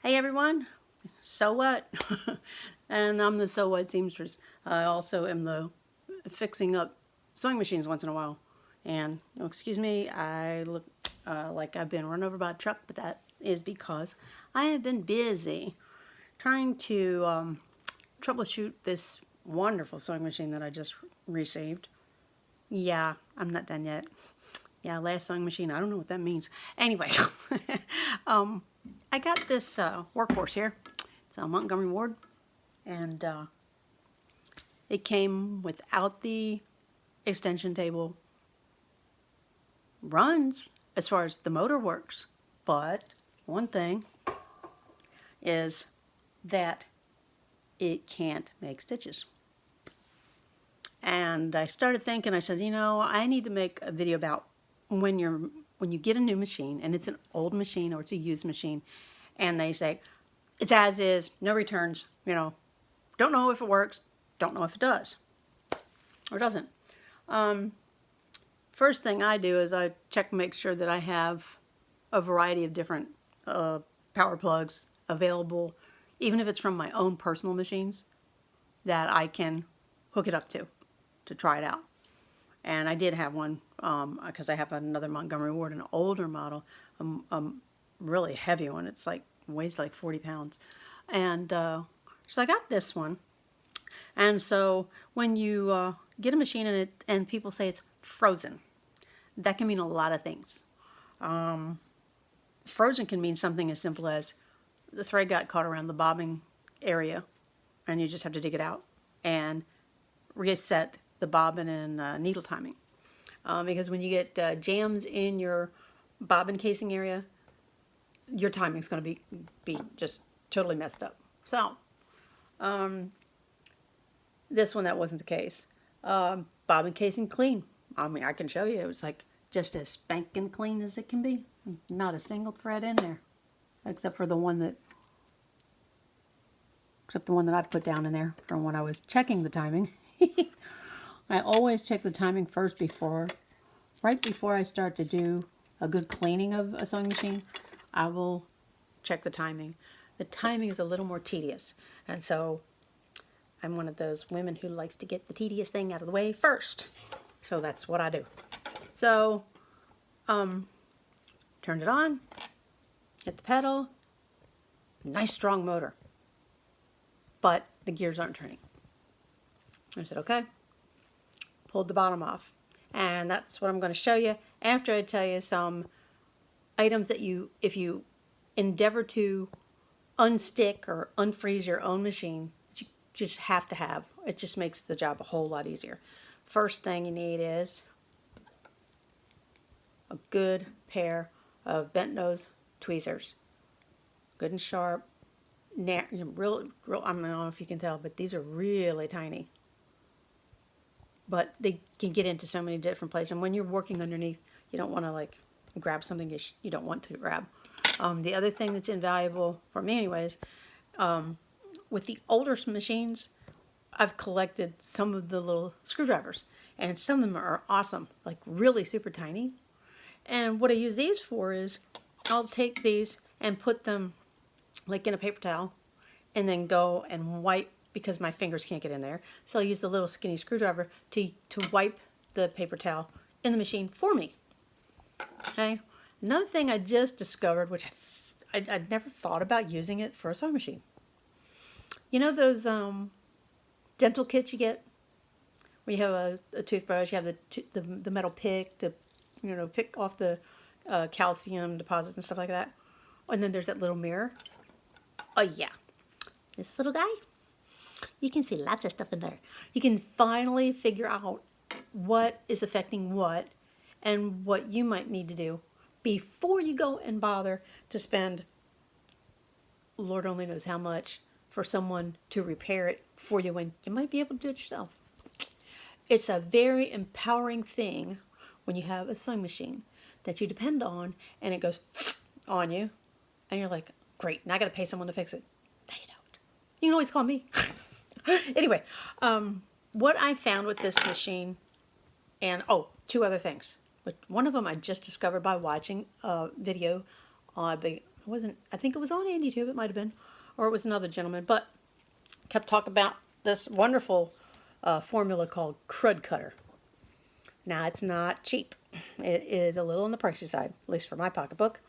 Hey everyone, so what? And I'm the so what seamstress. I also am the fixing up sewing machines once in a while. And excuse me, I look like I've been run over by a truck, but that is because I have been busy trying to troubleshoot this wonderful sewing machine that I just received. Yeah, I'm not done yet. Yeah, last sewing machine. I don't know what that means. Anyway, um, I got this workhorse here. It's a Montgomery Ward, and it came without the extension table. Runs as far as the motor works, but one thing is that it can't make stitches. And I started thinking, I said, I need to make a video about when you get a new machine and it's an old machine or it's a used machine, and they say it's as is, no returns, don't know if it works, don't know if it does or doesn't. First thing I do is I check and make sure that I have a variety of different power plugs available, even if it's from my own personal machines, that I can hook it up to try it out. And I did have one because I have another Montgomery Ward, an older model, really heavy one. It's like weighs like 40 pounds. And so I got this one. And so when you get a machine and people say it's frozen, that can mean a lot of things. Frozen can mean something as simple as the thread got caught around the bobbing area and you just have to dig it out and reset the bobbin and needle timing. Because when you get jams in your bobbin casing area, your timing is going to be just totally messed up. So this one, that wasn't the case. Bobbin casing clean. I mean, I can show you. It was like just as spanking clean as it can be. Not a single thread in there, except for the one that I put down in there from when I was checking the timing. I always check the timing first right before I start to do a good cleaning of a sewing machine. I will check the timing. The timing is a little more tedious, and so I'm one of those women who likes to get the tedious thing out of the way first. So that's what I do. So, turned it on, hit the pedal, nice strong motor, but the gears aren't turning. I said, okay, pulled the bottom off. And that's what I'm going to show you after I tell you some items that if you endeavor to unstick or unfreeze your own machine, you just have to have. It just makes the job a whole lot easier. First thing you need is a good pair of bent nose tweezers. Good and sharp. Real, I don't know if you can tell, but these are really tiny. But they can get into so many different places. And when you're working underneath, you don't want to like grab something you don't want to grab. The other thing that's invaluable, for me anyways, with the older machines, I've collected some of the little screwdrivers. And some of them are awesome, like really super tiny. And what I use these for is I'll take these and put them like in a paper towel and then go and wipe, because my fingers can't get in there. So I'll use the little skinny screwdriver to wipe the paper towel in the machine for me. Okay. Another thing I just discovered, which I'd never thought about using it for a sewing machine. You know those dental kits you get where you have a toothbrush, you have the metal pick to pick off the calcium deposits and stuff like that, and then there's that little mirror. Oh yeah, this little guy. You can see lots of stuff in there. You can finally figure out what is affecting what and what you might need to do before you go and bother to spend Lord only knows how much for someone to repair it for you when you might be able to do it yourself. It's a very empowering thing when you have a sewing machine that you depend on and it goes on you and you're like, great, now I got to pay someone to fix it. No, you don't. You can always call me. Anyway, what I found with this machine, and two other things. But one of them I just discovered by watching a video. I think it was on AndyTube, it might have been, or it was another gentleman, but kept talking about this wonderful formula called Crud Cutter. Now, it's not cheap. It is a little on the pricey side, at least for my pocketbook.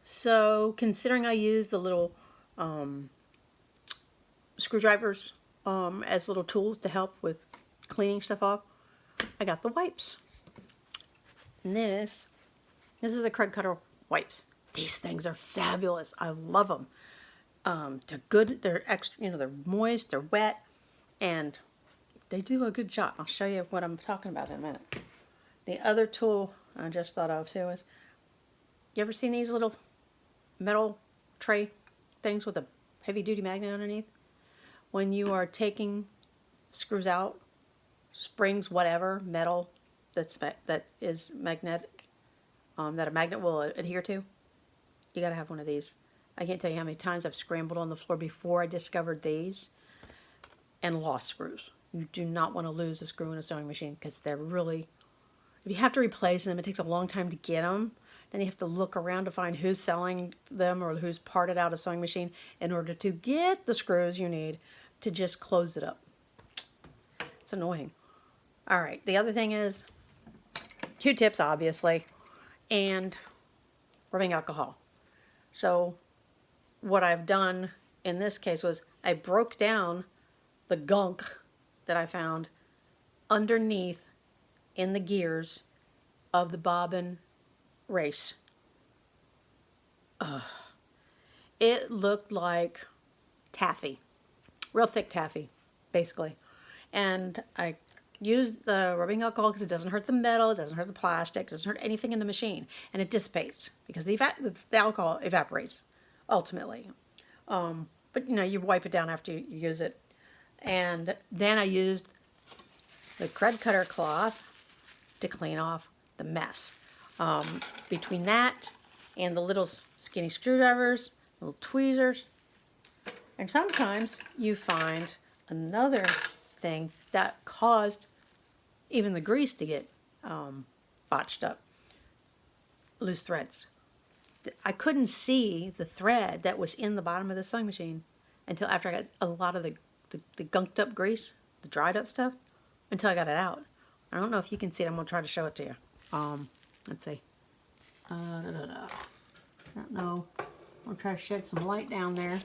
So, considering I use the little screwdrivers as little tools to help with cleaning stuff off, I got the wipes. And this is the Crud Cutter wipes. These things are fabulous. I love them. They're good. They're extra. They're moist. They're wet, and they do a good job. I'll show you what I'm talking about in a minute. The other tool I just thought of too is, you ever seen these little metal tray things with a heavy-duty magnet underneath? When you are taking screws out, springs, whatever, metal that is magnetic, that a magnet will adhere to, you got to have one of these. I can't tell you how many times I've scrambled on the floor before I discovered these and lost screws. You do not want to lose a screw in a sewing machine because they're really, if you have to replace them, it takes a long time to get them. Then you have to look around to find who's selling them or who's parted out a sewing machine in order to get the screws you need to just close it up. It's annoying. All right, the other thing is Q-tips, obviously, and rubbing alcohol. So what I've done in this case was I broke down the gunk that I found underneath in the gears of the bobbin race. It looked like taffy, real thick taffy, basically. And I used the rubbing alcohol because it doesn't hurt the metal, it doesn't hurt the plastic, it doesn't hurt anything in the machine, and it dissipates because the alcohol evaporates ultimately. But you wipe it down after you use it. And then I used the Crud Cutter cloth to clean off the mess. Between that and the little skinny screwdrivers, little tweezers, and sometimes you find another thing that caused even the grease to get botched up. Loose threads. I couldn't see the thread that was in the bottom of the sewing machine until after I got a lot of the gunked up grease, the dried up stuff, until I got it out. I don't know if you can see it. I'm going to try to show it to you. Let's see. I don't know. I'm going to try to shed some light down there.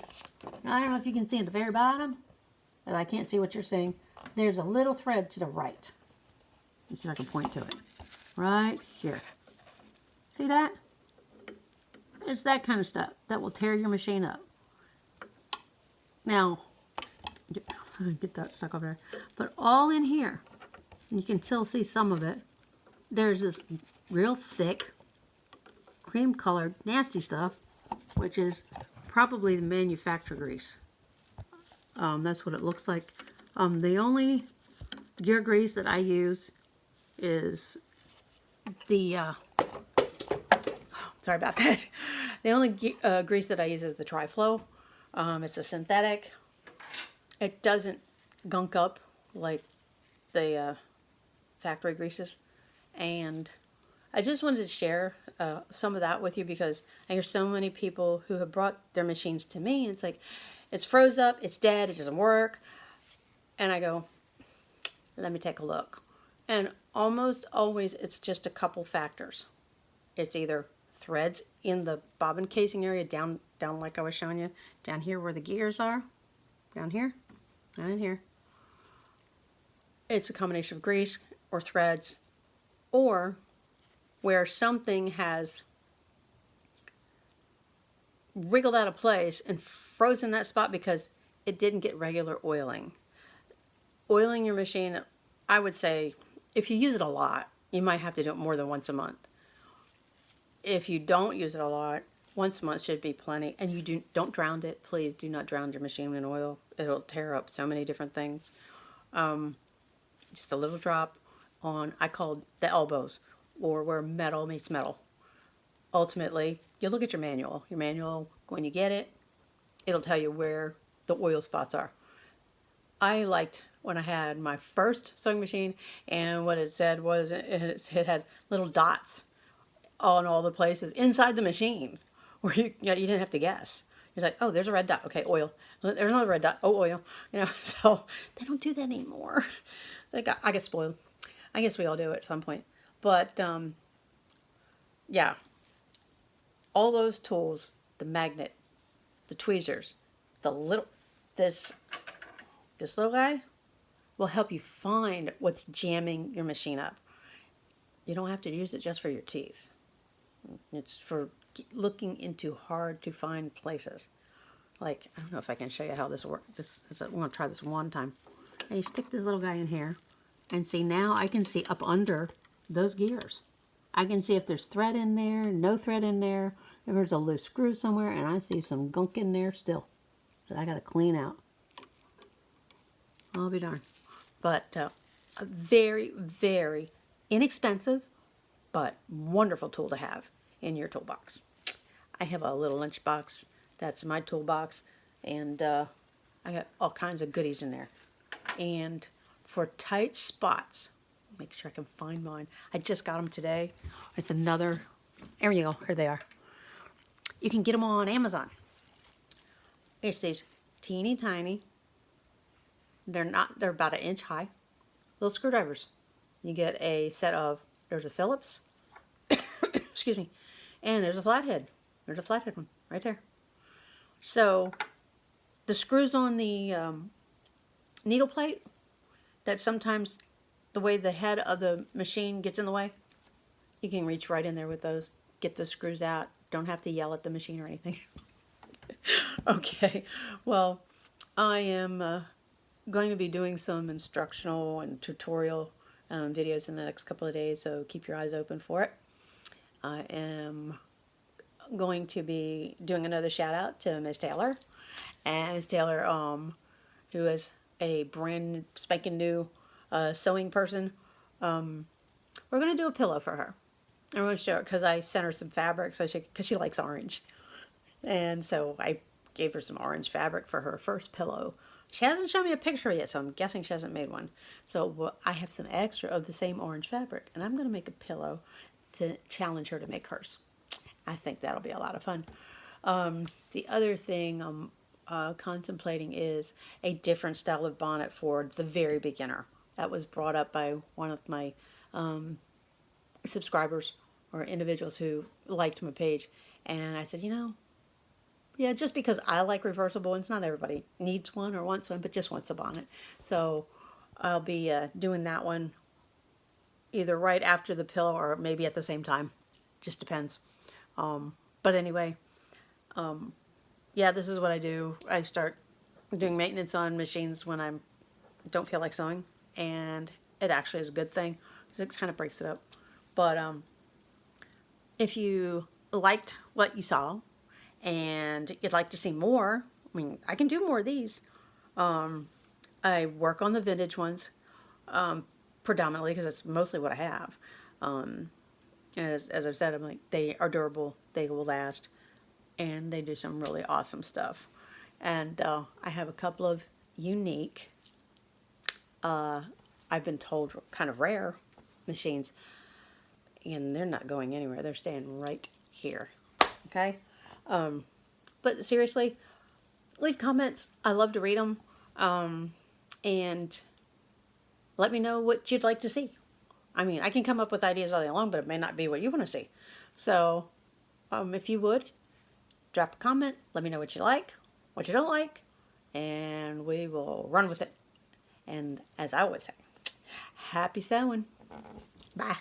Now, I don't know if you can see at the very bottom, but I can't see what you're seeing. There's a little thread to the right. Let's see if I can point to it. Right here. See that? It's that kind of stuff that will tear your machine up. Now, get that stuck over there. But all in here, and you can still see some of it, there's this real thick, cream-colored, nasty stuff, which is probably the manufacturer grease. That's what it looks like. The only gear grease that I use is the, sorry about that. The only grease that I use is the Tri-Flow. It's a synthetic. It doesn't gunk up like the factory greases. And I just wanted to share some of that with you because I hear so many people who have brought their machines to me and it's like, it's froze up, it's dead, it doesn't work. And I go, let me take a look. And almost always it's just a couple factors. It's either threads in the bobbin casing area down like I was showing you, down here where the gears are, down here, down in here. It's a combination of grease or threads, or where something has wriggled out of place and frozen that spot because it didn't get regular oiling. Oiling your machine, I would say, if you use it a lot, you might have to do it more than once a month. If you don't use it a lot, once a month should be plenty. And you don't drown it. Please do not drown your machine in oil. It'll tear up so many different things. Just a little drop on, I call the elbows, or where metal meets metal. Ultimately, you look at your manual. Your manual, when you get it, it'll tell you where the oil spots are. I liked when I had my first sewing machine, and what it said was it had little dots on all the places inside the machine where you didn't have to guess. It's like, oh, there's a red dot. Okay, oil. There's another red dot. Oh, oil. So they don't do that anymore. I get spoiled. I guess we all do it at some point. But yeah, all those tools, the magnet, the tweezers, the little this little guy will help you find what's jamming your machine up. You don't have to use it just for your teeth. It's for looking into hard to find places. Like, I don't know if I can show you how this works. I'm going to try this one time. And you stick this little guy in here. And see, now I can see up under those gears. I can see if there's thread in there, no thread in there, if there's a loose screw somewhere, and I see some gunk in there still that I got to clean out. I'll be darned. But a very, very inexpensive, but wonderful tool to have in your toolbox. I have a little lunchbox. That's my toolbox. And I got all kinds of goodies in there. And for tight spots, make sure I can find mine. I just got them today. It's another, there you go, here they are. You can get them on Amazon. It's these teeny tiny, they're about 1 inch high, little screwdrivers. You get a set of, there's a Phillips, excuse me, and there's a flathead. There's a flathead one right there. So the screws on the needle plate, that sometimes the way the head of the machine gets in the way, you can reach right in there with those, get the screws out. Don't have to yell at the machine or anything. Okay, well, I am going to be doing some instructional and tutorial videos in the next couple of days, so keep your eyes open for it. I am going to be doing another shout out to Ms. Taylor. And Ms. Taylor, who is a brand spanking new sewing person, we're going to do a pillow for her. I'm going to show her because I sent her some fabric because she likes orange. And so I gave her some orange fabric for her first pillow. She hasn't shown me a picture yet, so I'm guessing she hasn't made one. So I have some extra of the same orange fabric, and I'm going to make a pillow to challenge her to make hers. I think that'll be a lot of fun. The other thing I'm contemplating is a different style of bonnet for the very beginner. That was brought up by one of my subscribers or individuals who liked my page. And I said, yeah, just because I like reversible ones, not everybody needs one or wants one, but just wants a bonnet. So I'll be doing that one either right after the pillow or maybe at the same time. Just depends. But anyway, yeah, this is what I do. I start doing maintenance on machines when I don't feel like sewing, and it actually is a good thing because it kind of breaks it up. But if you liked what you saw and you'd like to see more, I mean, I can do more of these. I work on the vintage ones predominantly because that's mostly what I have. As I've said, I'm like, they are durable, they will last, and they do some really awesome stuff. And I have a couple of unique, I've been told kind of rare machines, and they're not going anywhere. They're staying right here. Okay? But seriously, leave comments. I love to read them. And let me know what you'd like to see. I mean, I can come up with ideas all day long, but it may not be what you want to see. So, if you would, drop a comment. Let me know what you like, what you don't like, and we will run with it. And as I always say, happy sewing. Bye.